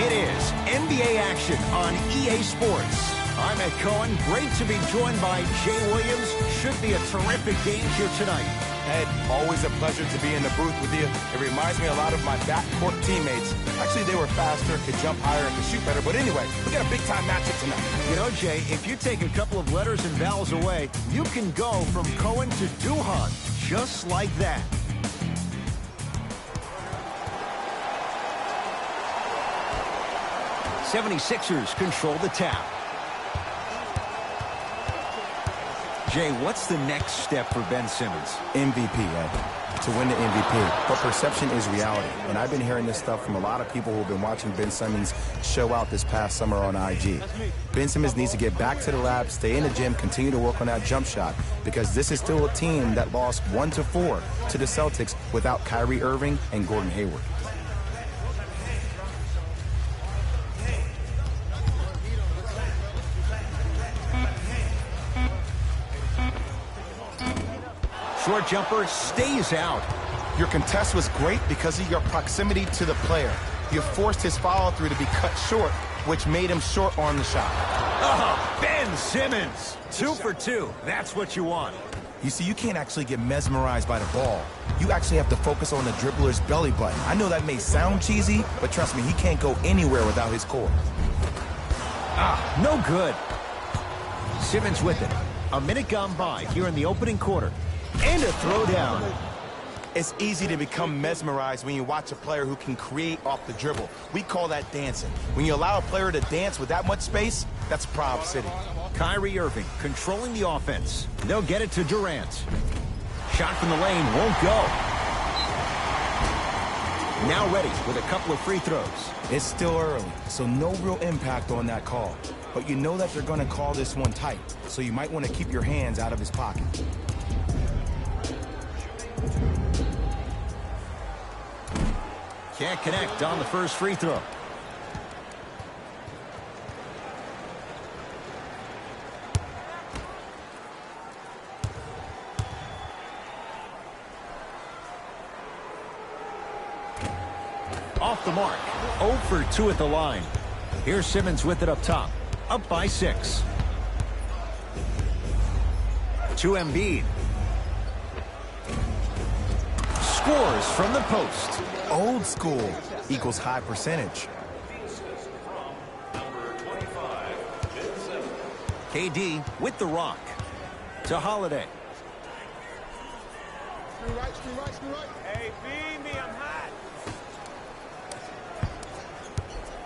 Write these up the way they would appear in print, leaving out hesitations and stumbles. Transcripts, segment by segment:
It is NBA action on EA Sports. I'm Ed Cohen. Great to be joined by Jay Williams. Should be a terrific game here tonight. Ed, always a pleasure to be in the booth with you. It reminds me a lot of my backcourt teammates. Actually, they were faster, could jump higher, and could shoot better. But anyway, we got a big-time matchup tonight. You know, Jay, if you take a couple of letters and vowels away, you can go from Cohen to Duhan, just like that. '76ers control the tap. Jay, what's the next step for Ben Simmons? MVP, Ed. To win the MVP. But perception is reality. And I've been hearing this stuff from a lot of people who have been watching Ben Simmons show out this past summer on IG. Ben Simmons needs to get back to the lab, stay in the gym, continue to work on that jump shot, because this is still a team that lost 1-4 to the Celtics without Kyrie Irving and Gordon Hayward. Short jumper stays out. Your contest was great because of your proximity to the player. You forced his follow-through to be cut short, which made him short on the shot. Oh, Ben Simmons. 2 for 2. That's what you want. You see, you can't actually get mesmerized by the ball. You actually have to focus on the dribbler's belly button. I know that may sound cheesy, but trust me, he can't go anywhere without his core. No good. Simmons with it. A minute gone by here in the opening quarter. And a throwdown. It's easy to become mesmerized when you watch a player who can create off the dribble. We call that dancing. When you allow a player to dance with that much space, that's Prob City. Kyrie Irving controlling the offense. They'll get it to Durant. Shot from the lane won't go. Now ready with a couple of free throws. It's still early, so no real impact on that call. But you know that they're going to call this one tight, so you might want to keep your hands out of his pocket. Can't connect on the first free throw. Off the mark. 0 for 2 at the line. Here's Simmons with it up top. Up by 6. To Embiid. Scores from the post. Old school equals high percentage. KD with the rock. To Holiday. Hey, feed me, I'm hot.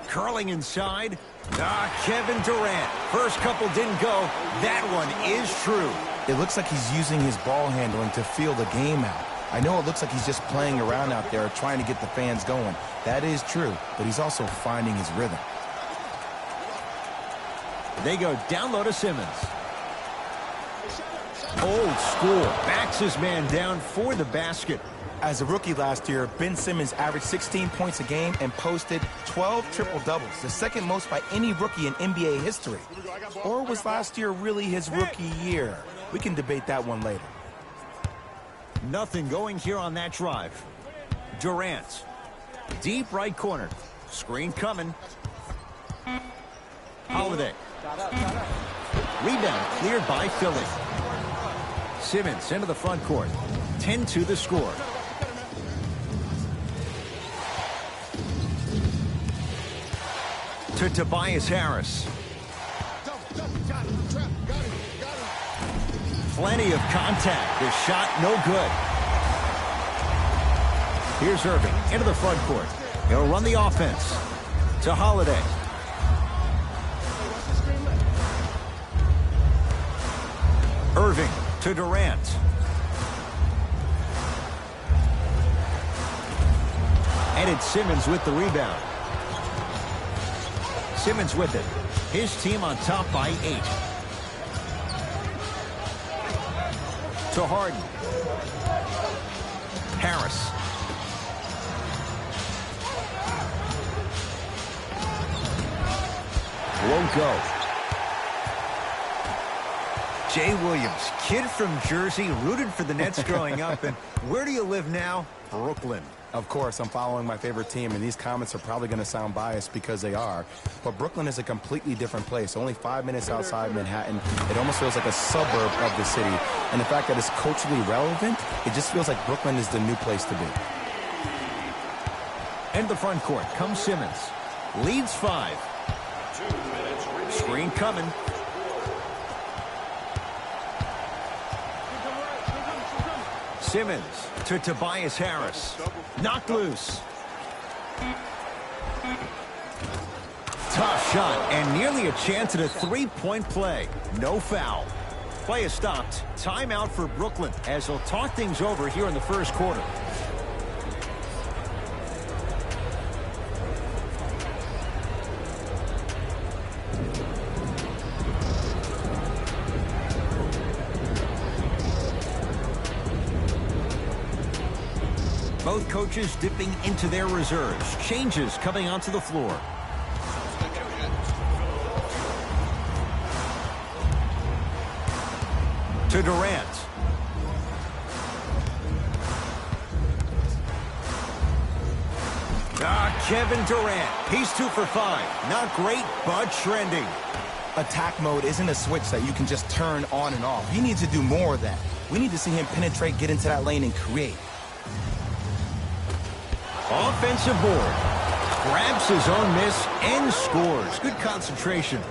Curling inside. Kevin Durant. First couple didn't go. That one is true. It looks like he's using his ball handling to feel the game out. I know it looks like he's just playing around out there trying to get the fans going. That is true, but he's also finding his rhythm. They go down low to Simmons. Old school. Backs his man down for the basket. As a rookie last year, Ben Simmons averaged 16 points a game and posted 12 triple-doubles, the second most by any rookie in NBA history. Or was last year really his rookie year? We can debate that one later. Nothing going here on that drive. Durant. Deep right corner. Screen coming. Holiday. Rebound cleared by Philly. Simmons into the front court. 10-2 the score. To Tobias Harris. Plenty of contact. The shot no good. Here's Irving into the front court. He'll run the offense. To Holiday. Irving to Durant. And it's Simmons with the rebound. Simmons with it. His team on top by 8. To Harden. Harris. Won't go. Jay Williams, kid from Jersey, rooted for the Nets growing up. And where do you live now? Brooklyn. Of course, I'm following my favorite team, and these comments are probably going to sound biased because they are. But Brooklyn is a completely different place. Only 5 minutes outside Manhattan. It almost feels like a suburb of the city. And the fact that it's culturally relevant, it just feels like Brooklyn is the new place to be. In the front court comes Simmons. Leads 5. Screen coming. Simmons to Tobias Harris. Knocked loose. Tough shot and nearly a chance at a three-point play. No foul. Play is stopped. Timeout for Brooklyn as they'll talk things over here in the first quarter. Both coaches dipping into their reserves. Changes coming onto the floor. To Durant. Kevin Durant. He's 2 for 5. Not great, but trending. Attack mode isn't a switch that you can just turn on and off. He needs to do more of that. We need to see him penetrate, get into that lane, and create. Offensive board. Grabs his own miss and scores. Good concentration.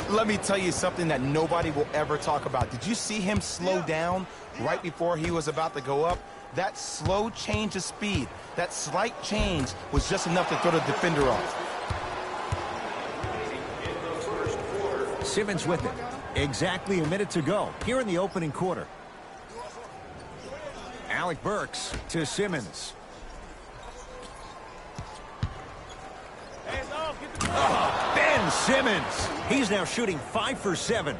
Let me tell you something that nobody will ever talk about. Did you see him slow down right before he was about to go up? That slow change of speed, that slight change was just enough to throw the defender off. Simmons with it. Exactly a minute to go here in the opening quarter. Alec Burks to Simmons. Ben Simmons. He's now shooting 5 for 7.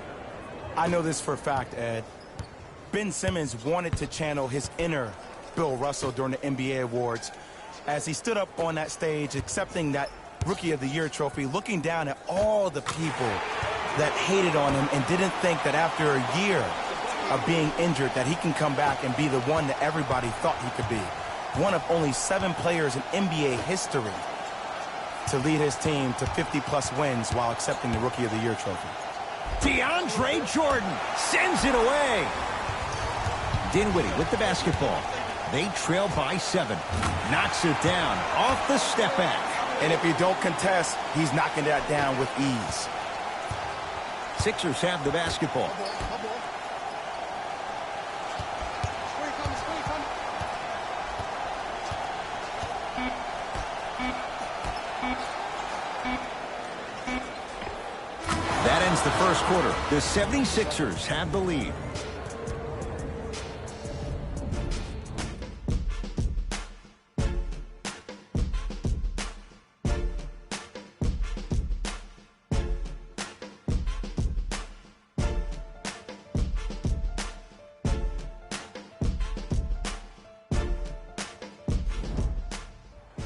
I know this for a fact, Ed. Ben Simmons wanted to channel his inner Bill Russell during the NBA Awards as he stood up on that stage accepting that Rookie of the Year trophy, looking down at all the people that hated on him and didn't think that after a year of being injured that he can come back and be the one that everybody thought he could be. One of only 7 players in NBA history to lead his team to 50-plus wins while accepting the Rookie of the Year trophy. DeAndre Jordan sends it away. Dinwiddie with the basketball. They trail by 7. Knocks it down off the step back. And if you don't contest, he's knocking that down with ease. Sixers have the basketball. That ends the first quarter. The 76ers have the lead.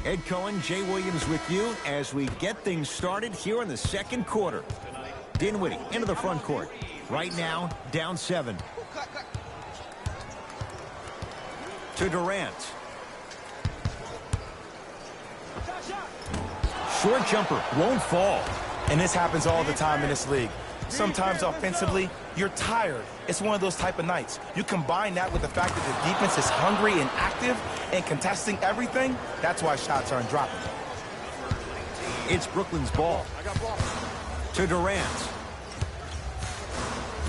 Ed Cohen, Jay Williams with you as we get things started here in the second quarter. Dinwiddie into the front court. Right now, down 7. To Durant. Short jumper won't fall. And this happens all the time in this league. Sometimes offensively, you're tired. It's one of those type of nights. You combine that with the fact that the defense is hungry and active and contesting everything, that's why shots aren't dropping. It's Brooklyn's ball. To Durant.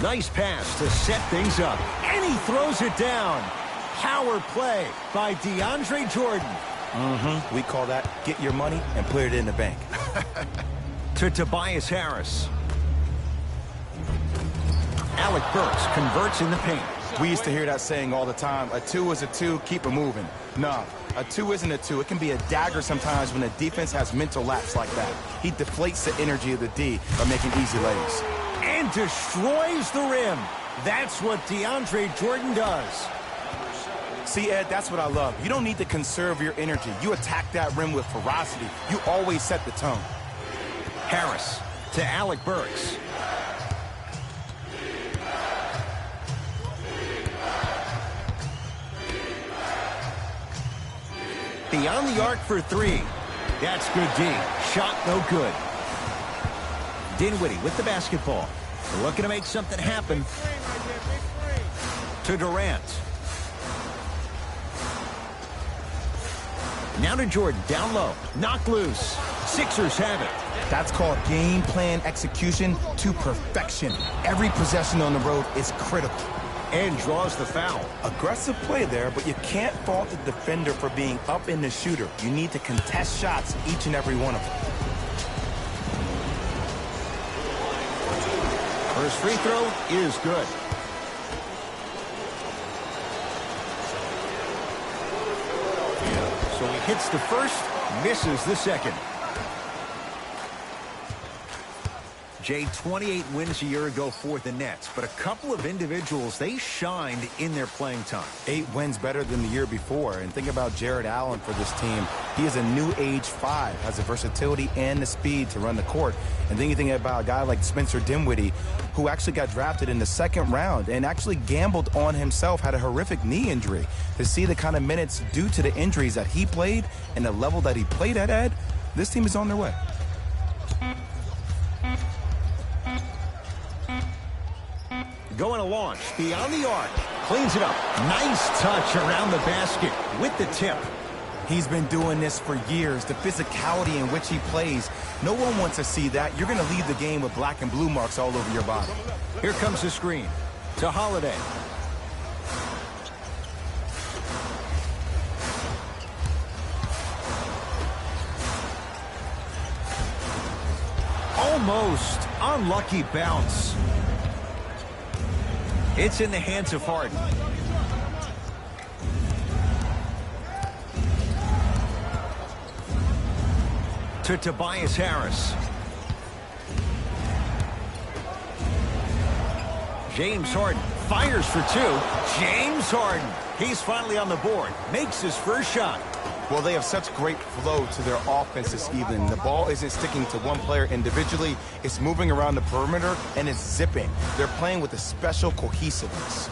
Nice pass to set things up. And he throws it down. Power play by DeAndre Jordan. We call that get your money and put it in the bank. To Tobias Harris. Alec Burks converts in the paint. We used to hear that saying all the time, a 2 is a 2, keep it moving. No, a 2 isn't a 2. It can be a dagger sometimes when the defense has mental lapse like that. He deflates the energy of the D by making easy lays. And destroys the rim. That's what DeAndre Jordan does. See, Ed, that's what I love. You don't need to conserve your energy. You attack that rim with ferocity. You always set the tone. Harris to Alec Burks. Beyond the arc for three. That's good D. Shot no good. Dinwiddie with the basketball. Looking to make something happen. To Durant. Now to Jordan, down low. Knocked loose. Sixers have it. That's called game plan execution to perfection. Every possession on the road is critical. And draws the foul. Aggressive play there, but you can't fault the defender for being up in the shooter. You need to contest shots, each and every one of them. First free throw is good. So he hits the first, misses the second. Jay, 28 wins a year ago for the Nets, but a couple of individuals, they shined in their playing time. 8 wins better than the year before. And think about Jared Allen for this team. He is a new age 5, has the versatility and the speed to run the court. And then you think about a guy like Spencer Dinwiddie, who actually got drafted in the 2nd round and actually gambled on himself, had a horrific knee injury. To see the kind of minutes due to the injuries that he played and the level that he played at, Ed, this team is on their way. Going to launch, beyond the arc, cleans it up. Nice touch around the basket with the tip. He's been doing this for years. The physicality in which he plays, no one wants to see that. You're going to leave the game with black and blue marks all over your body. Here comes the screen to Holiday. Almost unlucky bounce. It's in the hands of Harden. To Tobias Harris. James Harden fires for 2. James Harden. He's finally on the board. Makes his first shot. Well, they have such great flow to their offense this evening. The ball isn't sticking to one player individually. It's moving around the perimeter, and it's zipping. They're playing with a special cohesiveness.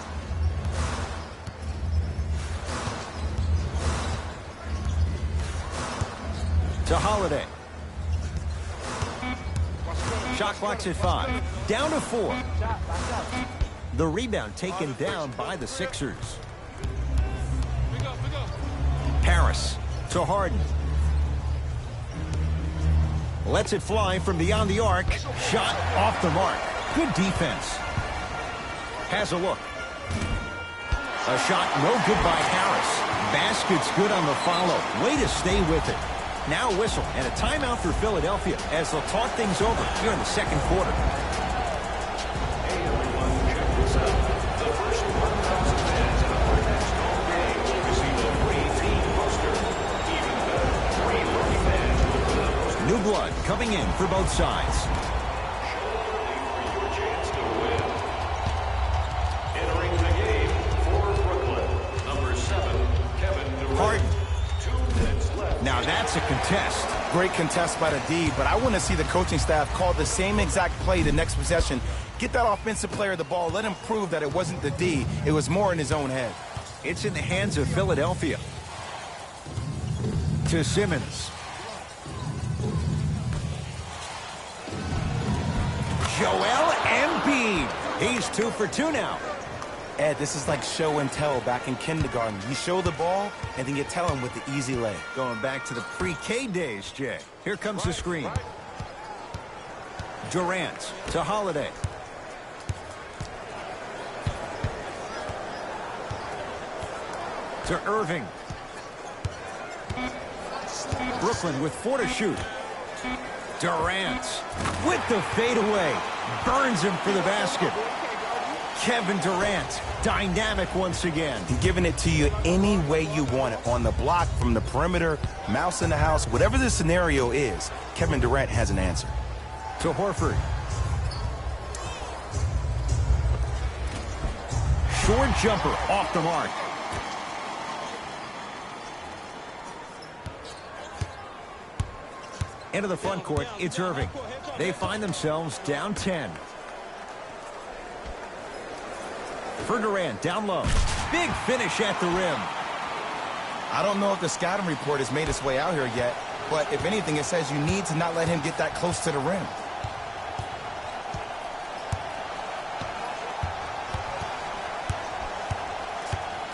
To Holiday. Shot clock's at 5. Down to 4. The rebound taken down by the Sixers. Harris to Harden. Lets it fly from beyond the arc. Shot off the mark. Good defense. Has a look. A shot no good by Harris. Basket's good on the follow. Way to stay with it. Now a whistle and a timeout for Philadelphia as they'll talk things over here in the 2nd quarter. New blood coming in for both sides. Entering the game for Brooklyn, number 7, Kevin Durant. Harden. 2 minutes left. Now that's a contest. Great contest by the D, but I want to see the coaching staff call the same exact play the next possession. Get that offensive player the ball. Let him prove that it wasn't the D. It was more in his own head. It's in the hands of Philadelphia. To Simmons. Joel Embiid. He's 2 for 2 now. Ed, this is like show and tell back in kindergarten. You show the ball, and then you tell him with the easy lay. Going back to the pre-K days, Jay. Here comes the screen. Durant to Holiday. To Irving. Brooklyn with 4 to shoot. Durant with the fadeaway. Burns him for the basket. Kevin Durant, dynamic once again. He's giving it to you any way you want it. On the block, from the perimeter, mouse in the house, whatever the scenario is, Kevin Durant has an answer. To Horford. Short jumper off the mark. Into the front court, it's Irving. They find themselves down 10. For Durant, down low. Big finish at the rim. I don't know if the scouting report has made its way out here yet, but if anything, it says you need to not let him get that close to the rim.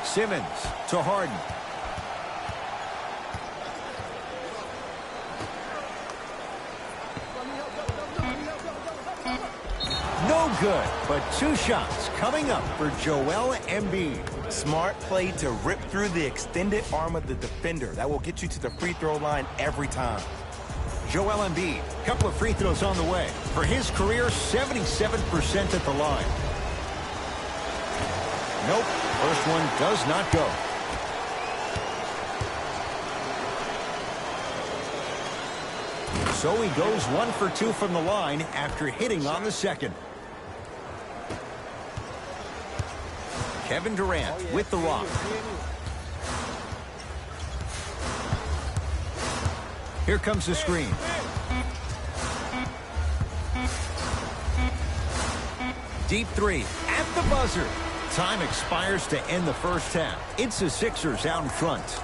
Simmons to Harden. No good, but 2 shots coming up for Joel Embiid. Smart play to rip through the extended arm of the defender. That will get you to the free throw line every time. Joel Embiid, couple of free throws on the way. For his career, 77% at the line. Nope, first one does not go. So he goes 1 for 2 from the line after hitting on the second. Kevin Durant with the rock. Here comes the screen. Deep 3 at the buzzer. Time expires to end the first half. It's the Sixers out in front.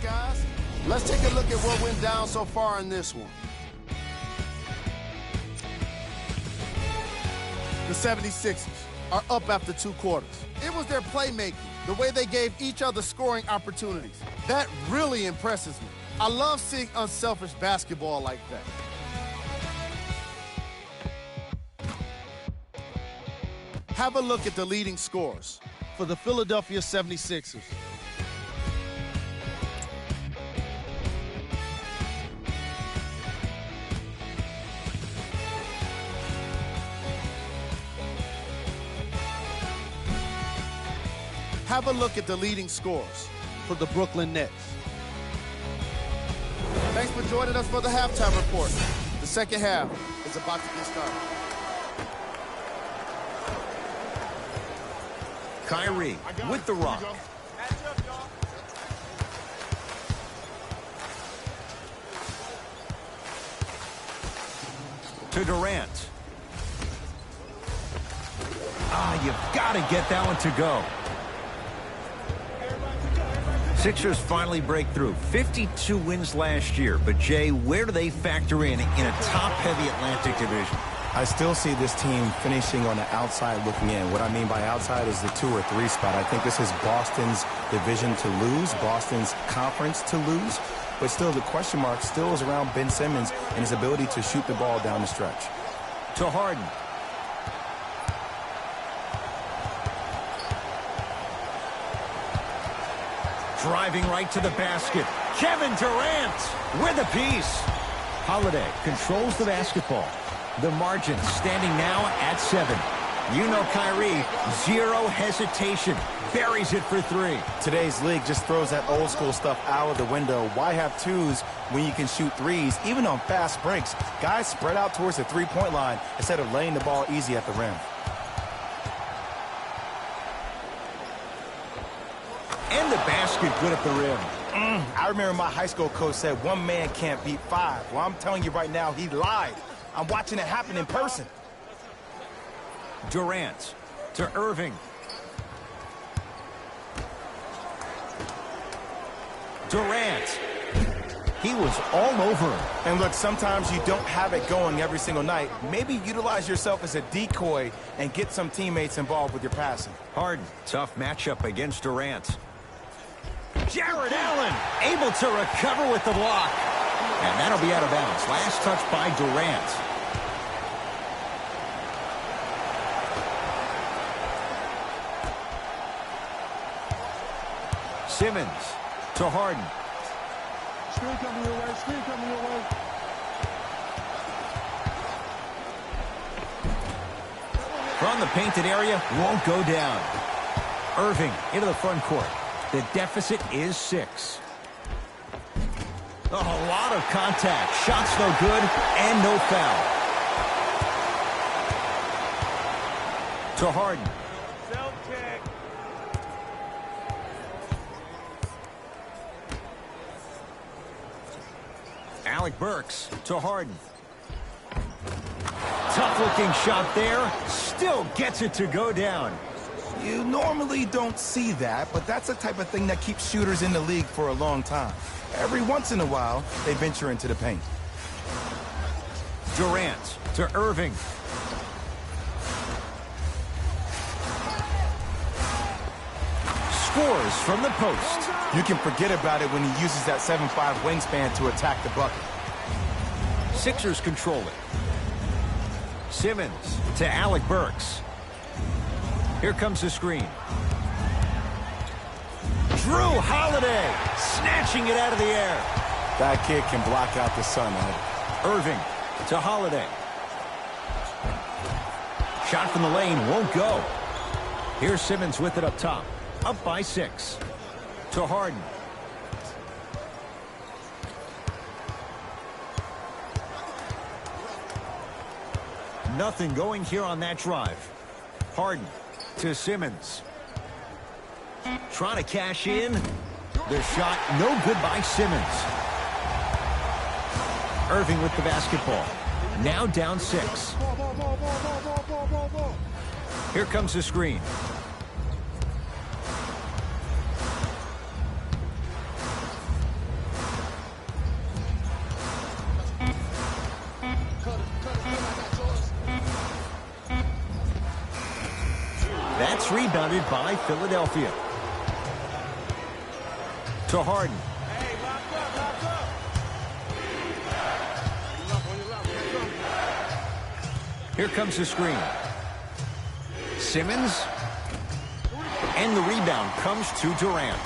Guys, let's take a look at what went down so far in this one. The 76ers are up after 2 quarters. It was their playmaking, the way they gave each other scoring opportunities. That really impresses me. I love seeing unselfish basketball like that. Have a look at the leading scorers for the Philadelphia 76ers. Have a look at the leading scorers for the Brooklyn Nets. Thanks for joining us for the halftime report. The second half is about to get started. Kyrie with the rock. To Durant. You've got to get that one to go. Sixers finally break through. 52 wins last year. But, Jay, where do they factor in a top-heavy Atlantic division? I still see this team finishing on the outside looking in. What I mean by outside is the 2 or 3 spot. I think this is Boston's division to lose, Boston's conference to lose. But still, the question mark still is around Ben Simmons and his ability to shoot the ball down the stretch. To Harden. Driving right to the basket. Kevin Durant with a piece. Holiday controls the basketball. The margin standing now at 7. You know Kyrie, 0 hesitation. Buries it for 3. Today's league just throws that old school stuff out of the window. Why have 2s when you can shoot 3s, even on fast breaks? Guys spread out towards the 3-point line instead of laying the ball easy at the rim. And the basket good at the rim. I remember my high school coach said 1 man can't beat 5. Well, I'm telling you right now, he lied. I'm watching it happen in person. Durant to Irving. Durant. He was all over him. And look, sometimes you don't have it going every single night. Maybe utilize yourself as a decoy and get some teammates involved with your passing. Harden, tough matchup against Durant. Jared Allen able to recover with the block. And that'll be out of bounds. Last touch by Durant. Simmons to Harden. Screen coming your way, screen coming your way. From the painted area, won't go down. Irving into the front court. The deficit is 6. A lot of contact. Shots no good and no foul. To Harden. Self-check. Alec Burks to Harden. Tough-looking shot there. Still gets it to go down. You normally don't see that, but that's the type of thing that keeps shooters in the league for a long time. Every once in a while, they venture into the paint. Durant to Irving. Scores from the post. You can forget about it when he uses that 7'5" wingspan to attack the bucket. Sixers control it. Simmons to Alec Burks. Here comes the screen. Drew Holiday snatching it out of the air. That kid can block out the sun, Ed. Irving to Holiday. Shot from the lane won't go. Here's Simmons with it up top. Up by 6. To Harden. Nothing going here on that drive. Harden to Simmons. Trying to cash in. The shot no good by Simmons. Irving with the basketball. Now down 6. Here comes the screen. That's rebounded by Philadelphia. To Harden. Hey, lock up. Here comes the screen. Simmons. And the rebound comes to Durant.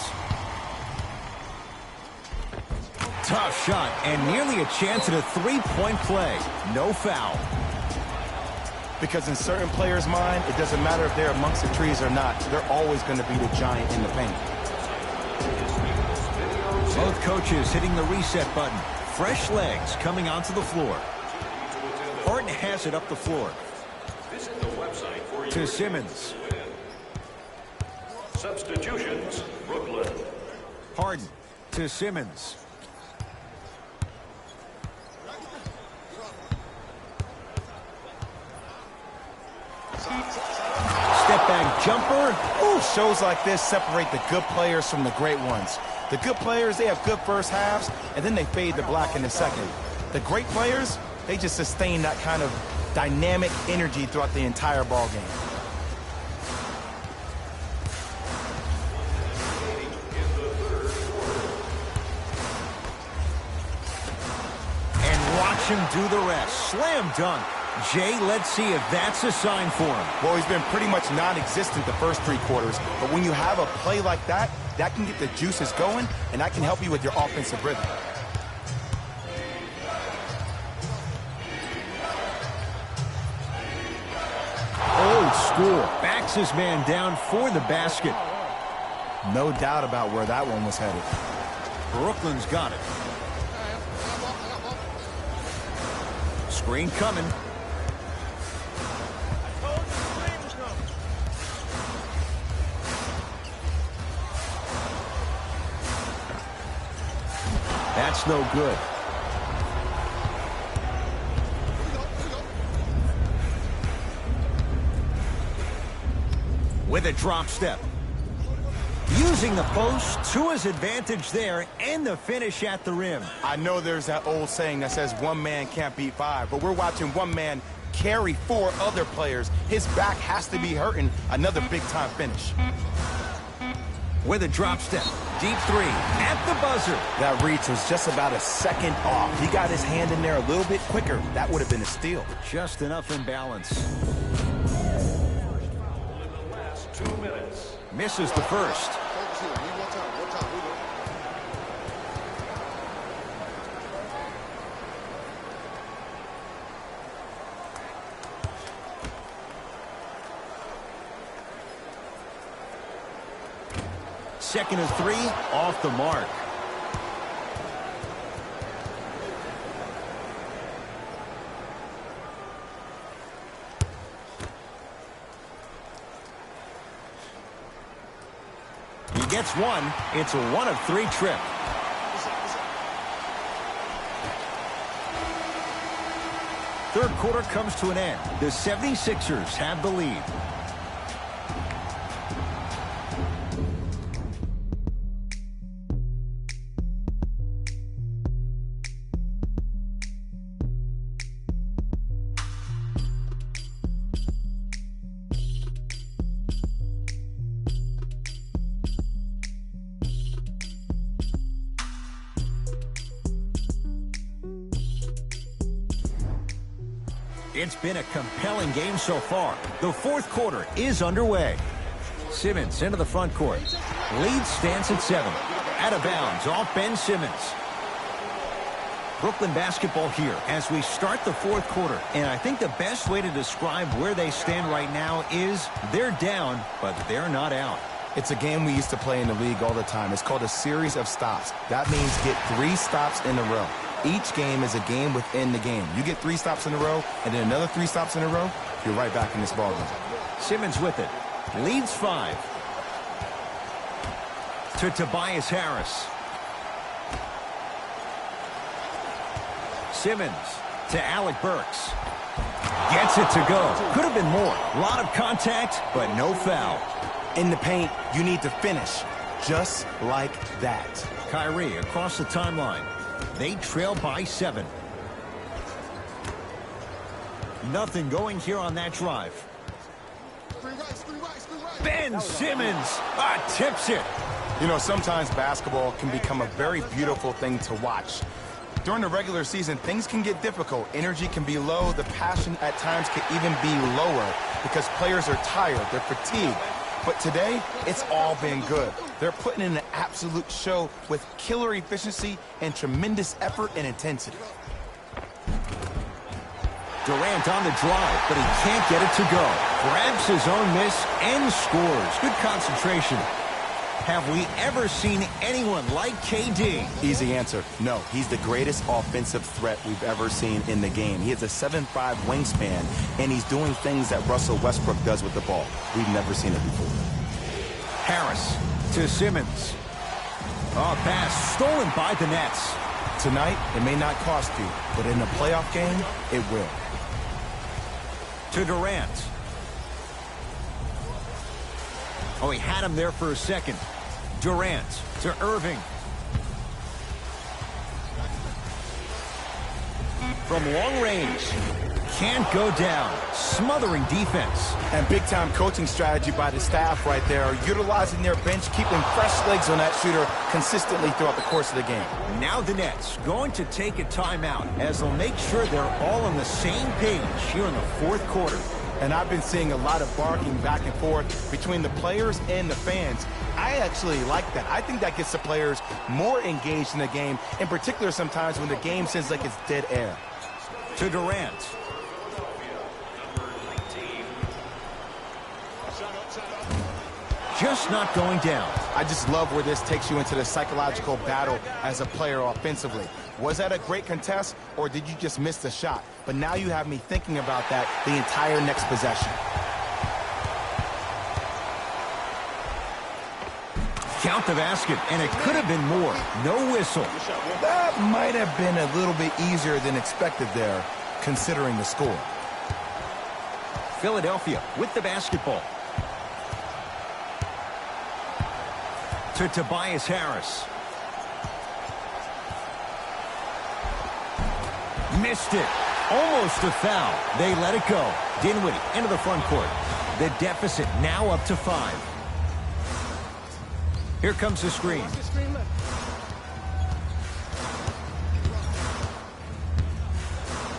Tough shot and nearly a chance at a three-point play. No foul. Because in certain players' mind, it doesn't matter if they're amongst the trees or not. They're always going to be the giant in the paint. Both coaches hitting the reset button. Fresh legs coming onto the floor. Harden has it up the floor. Visit the website for To Simmons. Substitutions, Brooklyn. Harden to Simmons. Step back jumper. Ooh, shows like this separate the good players from the great ones. The good players, they have good first halves, and then they fade to black in the second. The great players, they just sustain that kind of dynamic energy throughout the entire ball game. And watch him do the rest. Slam dunk. Jay, let's see if that's a sign for him. Well, he's been pretty much non-existent the first 3 quarters, but when you have a play like that, that can get the juices going, and that can help you with your offensive rhythm. Old school. Backs his man down for the basket. No doubt about where that one was headed. Brooklyn's got it. Screen coming. That's no good. With a drop step. Using the post to his advantage there and the finish at the rim. I know there's that old saying that says one man can't beat 5, but we're watching one man carry 4 other players. His back has to be hurting. Another big-time finish. With a drop step. Deep 3 at the buzzer. That reach was just about a second off. He got his hand in there a little bit quicker. That would have been a steal. Just enough imbalance. Last 2 minutes. Misses the first. Second and 3, off the mark. gets one. It's a 1-of-3 trip. Third quarter comes to an end. The 76ers have the lead. It's been a compelling game so far. The fourth quarter is underway. Simmons into the front court. Lead stands at 7. Out of bounds off Ben Simmons. Brooklyn basketball here as we start the fourth quarter. And I think the best way to describe where they stand right now is they're down, but they're not out. It's a game we used to play in the league all the time. It's called a series of stops. That means get 3 stops in a row. Each game is a game within the game. You get 3 stops in a row, and then another 3 stops in a row, you're right back in this ballgame. Simmons with it. Leads 5. To Tobias Harris. Simmons to Alec Burks. Gets it to go. Could have been more. A lot of contact, but no foul. In the paint, you need to finish just like that. Kyrie across the timeline. They trail by 7. Nothing going here on that drive. Ben Simmons tips it. You know, sometimes basketball can become a very beautiful thing to watch. During the regular season, things can get difficult. Energy can be low. The passion at times can even be lower because players are tired. They're fatigued. But today, it's all been good. They're putting in an absolute show with killer efficiency and tremendous effort and intensity. Durant on the drive, but he can't get it to go. Grabs his own miss and scores. Good concentration. Have we ever seen anyone like KD? Easy answer. No, he's the greatest offensive threat we've ever seen in the game. He has a 7'5" wingspan, and he's doing things that Russell Westbrook does with the ball. We've never seen it before. Harris to Simmons. Pass stolen by the Nets. Tonight, it may not cost you, but in a playoff game, it will. To Durant. Oh, he had him there for a second. Durant to Irving. From long range. Can't go down. Smothering defense. And big-time coaching strategy by the staff right there, utilizing their bench, keeping fresh legs on that shooter consistently throughout the course of the game. Now the Nets going to take a timeout as they'll make sure they're all on the same page here in the fourth quarter. And I've been seeing a lot of barking back and forth between the players and the fans. I actually like that. I think that gets the players more engaged in the game, in particular sometimes when the game seems like it's dead air. To Durant. Just not going down. I just love where this takes you into the psychological battle as a player offensively. Was that a great contest, or did you just miss the shot? But now you have me thinking about that the entire next possession. Count the basket, and it could have been more. No whistle. That might have been a little bit easier than expected there, considering the score. Philadelphia with the basketball. To Tobias Harris. Missed it. Almost a foul. They let it go. Dinwiddie into the front court. The deficit now up to 5. Here comes the screen.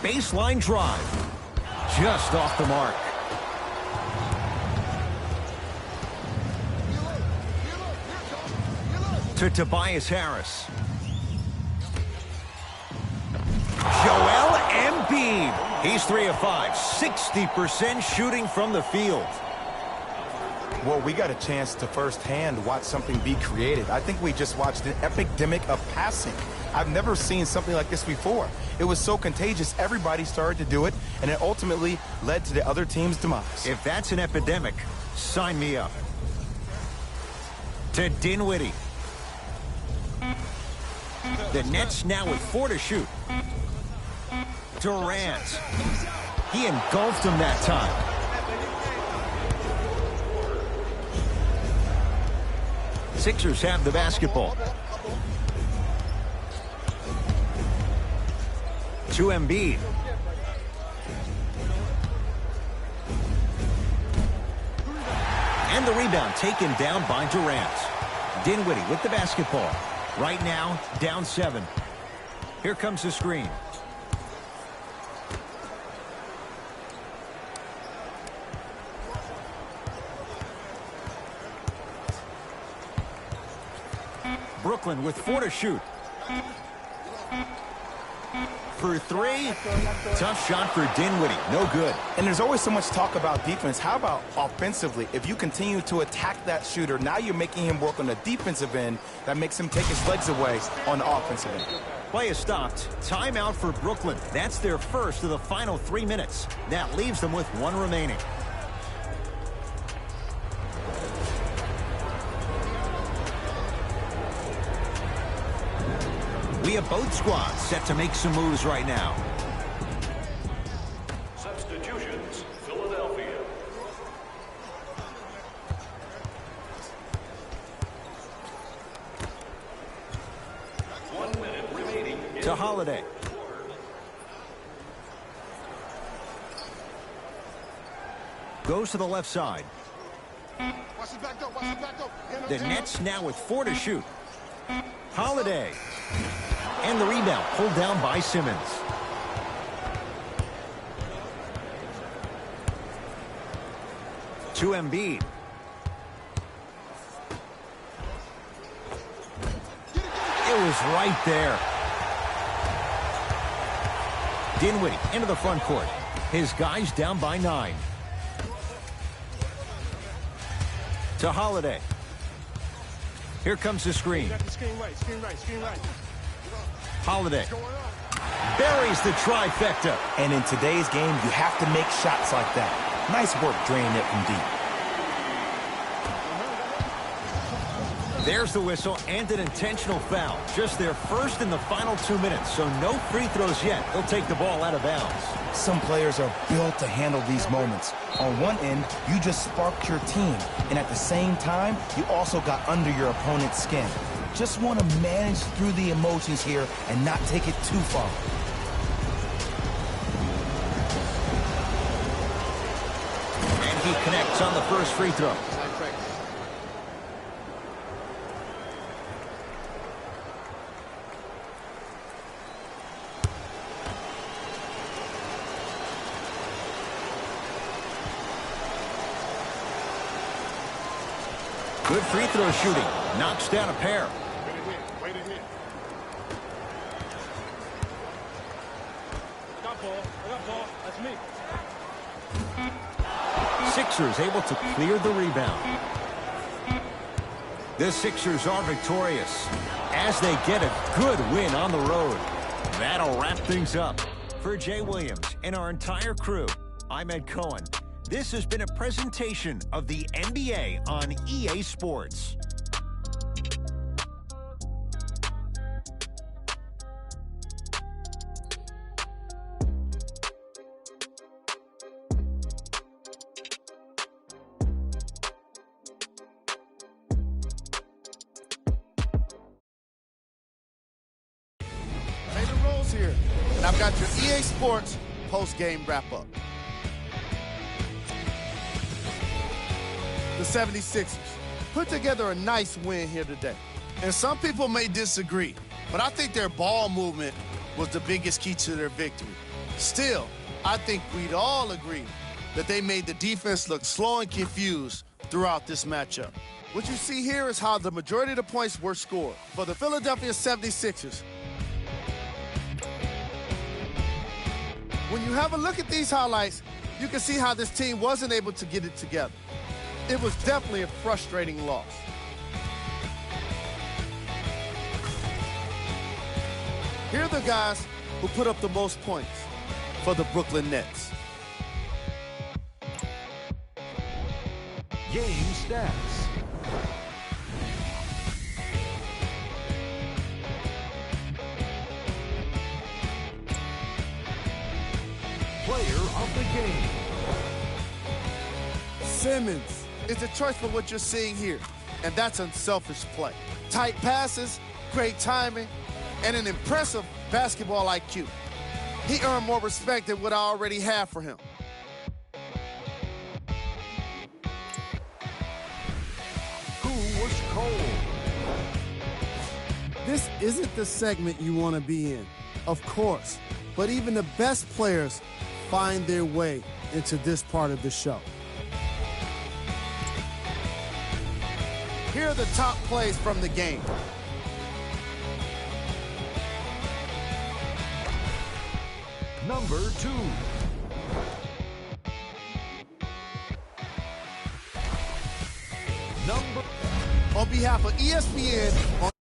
Baseline drive. Just off the mark. To Tobias Harris. Joel Embiid. He's 3 of 5. 60% shooting from the field. Well, we got a chance to firsthand watch something be created. I think we just watched an epidemic of passing. I've never seen something like this before. It was so contagious, everybody started to do it, and it ultimately led to the other team's demise. If that's an epidemic, sign me up. to Dinwiddie. The Nets now with 4 to shoot. Durant. He engulfed him that time. Sixers have the basketball. To Embiid. And the rebound taken down by Durant. Dinwiddie with the basketball. Right now, down 7. Here comes the screen. Brooklyn with 4 to shoot. For 3. Tough shot for Dinwiddie. No good. And there's always so much talk about defense. How about offensively? If you continue to attack that shooter, now you're making him work on the defensive end. That makes him take his legs away on the offensive end. Play is stopped. Timeout for Brooklyn. That's their first of the final 3 minutes. That leaves them with 1 remaining. We have both squads set to make some moves right now. Substitutions, Philadelphia. One minute remaining. To Holiday. Goes to the left side. The Nets now with 4 to shoot. Holiday. And the rebound pulled down by Simmons. To Embiid. It was right there. Dinwiddie into the front court. His guys down by 9. To Holiday. Here comes the screen. Screen right. Holiday buries the trifecta. And in today's game, you have to make shots like that. Nice work draining it from deep. There's the whistle and an intentional foul. Just their first in the final 2 minutes, so no free throws yet. They'll take the ball out of bounds. Some players are built to handle these moments. On one end, you just sparked your team, and at the same time, you also got under your opponent's skin. Just want to manage through the emotions here and not take it too far. And he connects on the first free throw. Good free throw shooting. Knocks down a pair. Wait a minute. I got ball. That's me. Sixers able to clear the rebound. The Sixers are victorious as they get a good win on the road. That'll wrap things up. For Jay Williams and our entire crew, I'm Ed Cohen. This has been a presentation of the NBA on EA Sports. Taylor Rose here, and I've got your EA Sports post-game wrap-up. The 76ers put together a nice win here today. And some people may disagree, but I think their ball movement was the biggest key to their victory. Still, I think we'd all agree that they made the defense look slow and confused throughout this matchup. What you see here is how the majority of the points were scored. For the Philadelphia 76ers, when you have a look at these highlights, you can see how this team wasn't able to get it together. It was definitely a frustrating loss. Here are the guys who put up the most points for the Brooklyn Nets. Game stats. player of the game. Simmons is the choice for what you're seeing here, and that's unselfish play. Tight passes, great timing, and an impressive basketball IQ. He earned more respect than what I already have for him. Who was cold? This isn't the segment you want to be in, of course, but even the best players find their way into this part of the show. Here are the top plays from the game. Number 2. On behalf of ESPN,